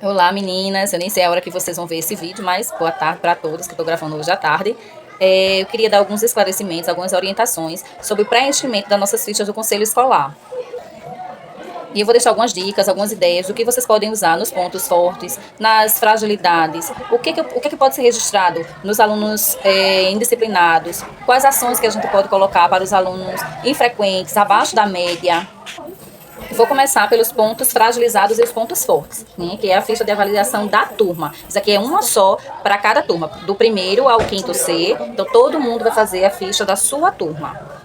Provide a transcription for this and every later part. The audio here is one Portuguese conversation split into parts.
Olá, meninas. Eu nem sei a hora que vocês vão ver esse vídeo, mas boa tarde para todos, que estou gravando hoje à tarde. Eu queria dar alguns esclarecimentos, algumas orientações sobre o preenchimento das nossas fichas do Conselho Escolar. E eu vou deixar algumas dicas, algumas ideias do que vocês podem usar nos pontos fortes, nas fragilidades, o que pode ser registrado nos alunos indisciplinados, quais ações que a gente pode colocar para os alunos infrequentes, abaixo da média. Vou começar pelos pontos fragilizados e os pontos fortes, né, que é a ficha de avaliação da turma. Isso aqui é uma só para cada turma, do primeiro ao quinto C. Então, todo mundo vai fazer a ficha da sua turma.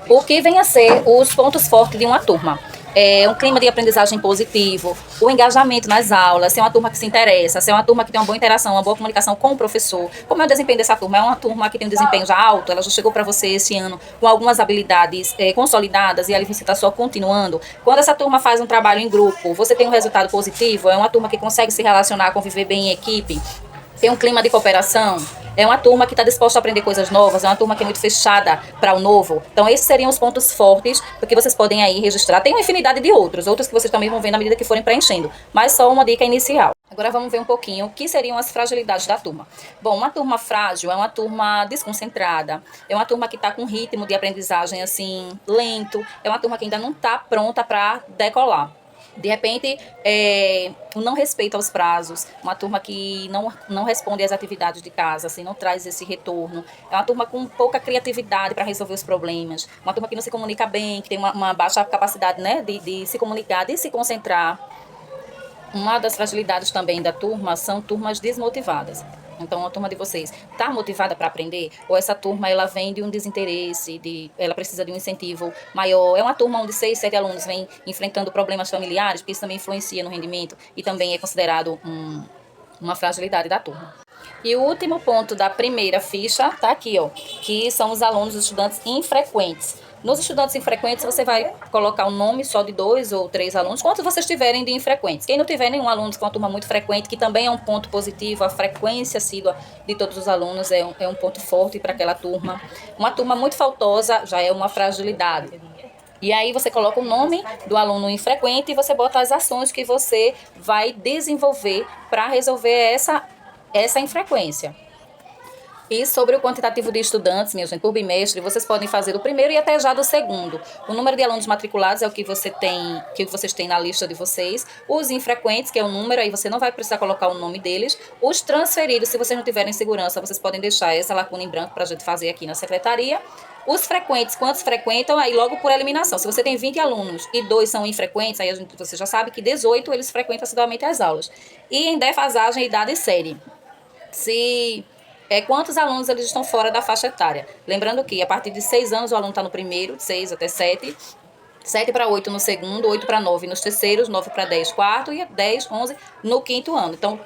O que vem a ser os pontos fortes de uma turma? Um clima de aprendizagem positivo, o engajamento nas aulas, ser uma turma que se interessa, ser uma turma que tem uma boa interação, uma boa comunicação com o professor. Como é o desempenho dessa turma? É uma turma que tem um desempenho já alto, ela já chegou para você esse ano com algumas habilidades consolidadas e ali você está só continuando. Quando essa turma faz um trabalho em grupo, você tem um resultado positivo, é uma turma que consegue se relacionar, conviver bem em equipe, tem um clima de cooperação, é uma turma que está disposta a aprender coisas novas, é uma turma que é muito fechada para o novo. Então, esses seriam os pontos fortes que vocês podem aí registrar. Tem uma infinidade de outros que vocês também vão ver na medida que forem preenchendo, mas só uma dica inicial. Agora vamos ver um pouquinho o que seriam as fragilidades da turma. Bom, uma turma frágil é uma turma desconcentrada, é uma turma que está com ritmo de aprendizagem assim lento, é uma turma que ainda não está pronta para decolar. De repente, o não respeito aos prazos, uma turma que não responde às atividades de casa, assim, não traz esse retorno. É uma turma com pouca criatividade para resolver os problemas, uma turma que não se comunica bem, que tem uma baixa capacidade, né, de se comunicar, de se concentrar. Uma das fragilidades também da turma são turmas desmotivadas. Então, a turma de vocês está motivada para aprender? Ou essa turma ela vem de um desinteresse, ela precisa de um incentivo maior? É uma turma onde 6, 7 alunos vêm enfrentando problemas familiares, porque isso também influencia no rendimento e também é considerado uma fragilidade da turma. E o último ponto da primeira ficha está aqui, ó, que são os alunos, os estudantes infrequentes. Nos estudantes infrequentes, você vai colocar o nome só de 2 ou 3 alunos, quantos vocês tiverem de infrequentes. Quem não tiver nenhum aluno com uma turma muito frequente, que também é um ponto positivo, a frequência assídua de todos os alunos é um ponto forte para aquela turma. Uma turma muito faltosa já é uma fragilidade. E aí você coloca o nome do aluno infrequente e você bota as ações que você vai desenvolver para resolver essa infrequência. E sobre o quantitativo de estudantes, minha gente, por bimestre, vocês podem fazer do primeiro e até já do segundo. O número de alunos matriculados é o que vocês têm na lista de vocês. Os infrequentes, que é o número, aí você não vai precisar colocar o nome deles. Os transferidos, se vocês não tiverem segurança, vocês podem deixar essa lacuna em branco para a gente fazer aqui na secretaria. Os frequentes, quantos frequentam, aí logo por eliminação. Se você tem 20 alunos e 2 são infrequentes, aí você já sabe que 18 eles frequentam assiduamente as aulas. E em defasagem, idade e série. Quantos alunos eles estão fora da faixa etária. Lembrando que a partir de 6 anos o aluno está no primeiro, de 6 até 7, 7 para 8 no segundo, 8 para 9 nos terceiros, 9 para 10 quarto e 10, 11 no quinto ano. Então,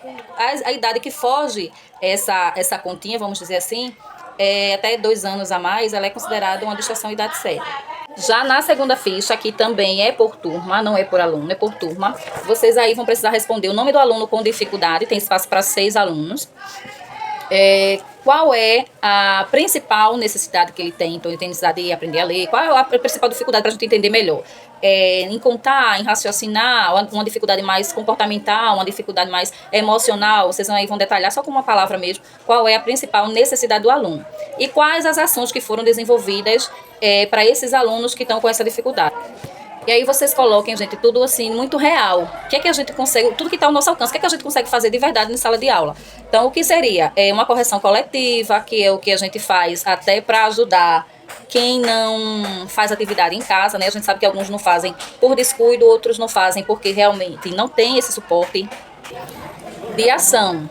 a idade que foge essa continha, vamos dizer assim, até 2 anos a mais, ela é considerada uma distração idade séria. Já na segunda ficha, que também é por turma, não é por aluno, é por turma, vocês aí vão precisar responder o nome do aluno com dificuldade, tem espaço para 6 alunos. Qual é a principal necessidade que ele tem? Então, ele tem necessidade de aprender a ler. Qual é a principal dificuldade para a gente entender melhor? Em contar, em raciocinar, uma dificuldade mais comportamental, uma dificuldade mais emocional. Vocês vão detalhar só com uma palavra mesmo qual é a principal necessidade do aluno. E quais as ações que foram desenvolvidas para esses alunos que estão com essa dificuldade. E aí vocês coloquem, gente, tudo assim, muito real. O que é que a gente consegue, tudo que está ao nosso alcance, o que é que a gente consegue fazer de verdade em sala de aula? Então, o que seria? Uma correção coletiva, que é o que a gente faz até para ajudar quem não faz atividade em casa, né? A gente sabe que alguns não fazem por descuido, outros não fazem porque realmente não tem esse suporte de ação.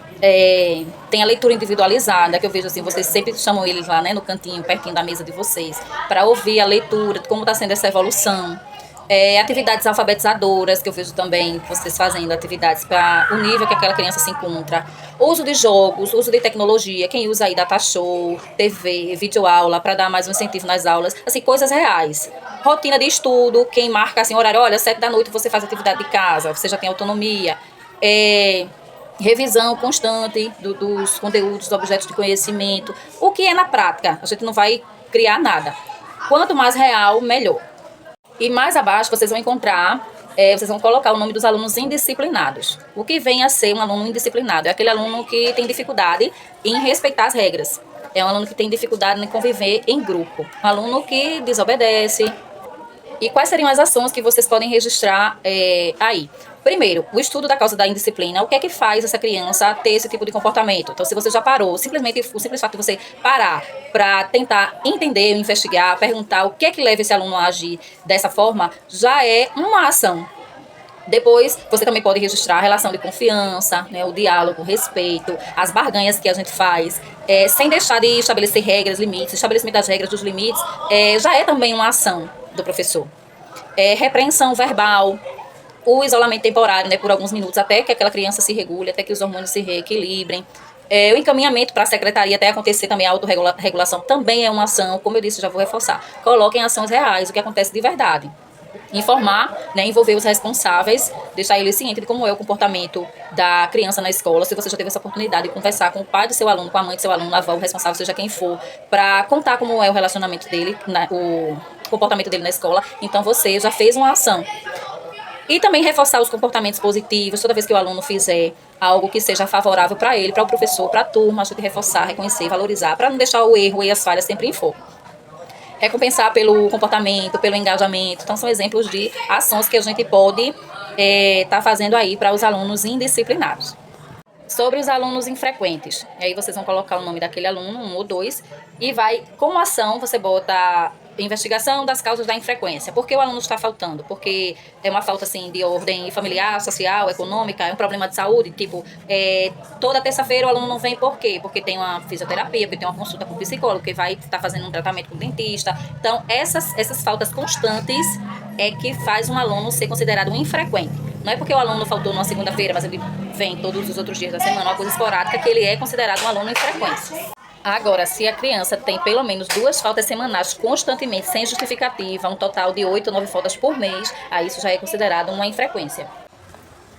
Tem a leitura individualizada, que eu vejo assim, vocês sempre chamam eles lá, né, no cantinho, pertinho da mesa de vocês, para ouvir a leitura, de como está sendo essa evolução. Atividades alfabetizadoras, que eu vejo também vocês fazendo atividades para o nível que aquela criança se encontra. Uso de jogos, uso de tecnologia, quem usa aí data show, TV, videoaula, para dar mais um incentivo nas aulas, assim, coisas reais. Rotina de estudo, quem marca assim, horário, olha, 7 da noite você faz atividade de casa, você já tem autonomia. Revisão constante dos conteúdos, dos objetos de conhecimento. O que é na prática? A gente não vai criar nada. Quanto mais real, melhor. E mais abaixo vocês vão encontrar vocês vão colocar o nome dos alunos indisciplinados. O que vem a ser um aluno indisciplinado? É aquele aluno que tem dificuldade em respeitar as regras. É um aluno que tem dificuldade em conviver em grupo. Um aluno que desobedece. E quais seriam as ações que vocês podem registrar aí? Primeiro, o estudo da causa da indisciplina. O que é que faz essa criança ter esse tipo de comportamento? Então, se você já parou, simplesmente o simples fato de você parar para tentar entender, investigar, perguntar o que é que leva esse aluno a agir dessa forma, já é uma ação. Depois, você também pode registrar a relação de confiança, né, o diálogo, o respeito, as barganhas que a gente faz, sem deixar de estabelecer regras, limites. O estabelecimento das regras, dos limites, já é também uma ação do professor. Repreensão verbal, o isolamento temporário, né, por alguns minutos, até que aquela criança se regule, até que os hormônios se reequilibrem. O encaminhamento para a secretaria até acontecer também a autorregulação também é uma ação, como eu disse, já vou reforçar. Coloquem ações reais, o que acontece de verdade. Informar, né, envolver os responsáveis, deixar eles cientes de como é o comportamento da criança na escola. Se você já teve essa oportunidade de conversar com o pai do seu aluno, com a mãe do seu aluno, a avó, o responsável, seja quem for, para contar como é o relacionamento dele, o comportamento dele na escola, então você já fez uma ação. E também reforçar os comportamentos positivos, toda vez que o aluno fizer algo que seja favorável para ele, para o professor, para a turma, a gente reforçar, reconhecer, valorizar, para não deixar o erro e as falhas sempre em foco. Recompensar pelo comportamento, pelo engajamento. Então, são exemplos de ações que a gente pode estar fazendo aí para os alunos indisciplinados. Sobre os alunos infrequentes. E aí vocês vão colocar o nome daquele aluno, 1 ou 2, e vai, como ação, você bota investigação das causas da infrequência. Por que o aluno está faltando? Porque é uma falta, assim, de ordem familiar, social, econômica, é um problema de saúde, tipo, toda terça-feira o aluno não vem por quê? Porque tem uma fisioterapia, porque tem uma consulta com o psicólogo, que vai estar fazendo um tratamento com o dentista. Então, essas faltas constantes é que faz um aluno ser considerado um infrequente. Não é porque o aluno faltou numa segunda-feira, mas ele vem todos os outros dias da semana, uma coisa esporádica, que ele é considerado um aluno infrequente. Agora, se a criança tem pelo menos 2 faltas semanais constantemente, sem justificativa, um total de 8 ou 9 faltas por mês, aí isso já é considerado uma infrequência.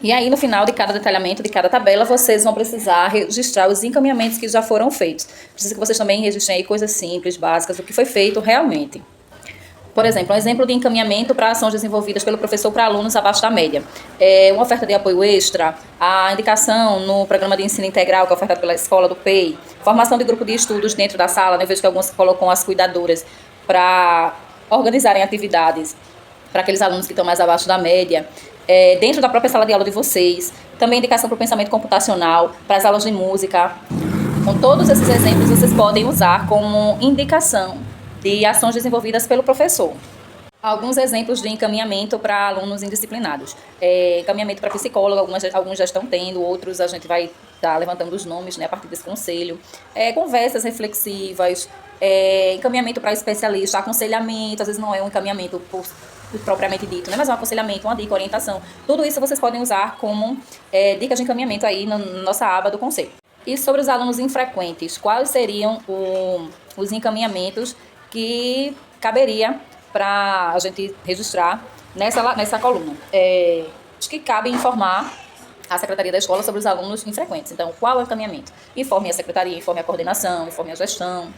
E aí, no final de cada detalhamento, de cada tabela, vocês vão precisar registrar os encaminhamentos que já foram feitos. Preciso que vocês também registrem aí coisas simples, básicas, o que foi feito realmente. Por exemplo, um exemplo de encaminhamento para ações desenvolvidas pelo professor para alunos abaixo da média. Uma oferta de apoio extra, a indicação no programa de ensino integral que é ofertado pela escola do PEI, formação de grupo de estudos dentro da sala, né? Eu vejo que alguns colocam as cuidadoras para organizarem atividades para aqueles alunos que estão mais abaixo da média, dentro da própria sala de aula de vocês. Também indicação para o pensamento computacional, para as aulas de música. Com todos esses exemplos, vocês podem usar como indicação de ações desenvolvidas pelo professor. Alguns exemplos de encaminhamento para alunos indisciplinados. Encaminhamento para psicólogo, alguns já estão tendo, outros a gente vai estar levantando os nomes, né, a partir desse conselho. Conversas reflexivas, encaminhamento para especialista, aconselhamento, às vezes não é um encaminhamento propriamente dito, né, mas é um aconselhamento, uma dica, orientação. Tudo isso vocês podem usar como dicas de encaminhamento aí na nossa aba do conselho. E sobre os alunos infrequentes, quais seriam os encaminhamentos que caberia para a gente registrar nessa coluna? Acho que cabe informar a Secretaria da Escola sobre os alunos infrequentes. Então, qual é o encaminhamento? Informe a Secretaria, informe a coordenação, informe a gestão.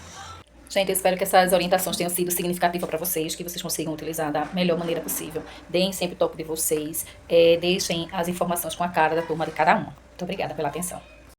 Gente, eu espero que essas orientações tenham sido significativas para vocês, que vocês consigam utilizar da melhor maneira possível. Deem sempre o toque de vocês, deixem as informações com a cara da turma de cada uma. Muito obrigada pela atenção.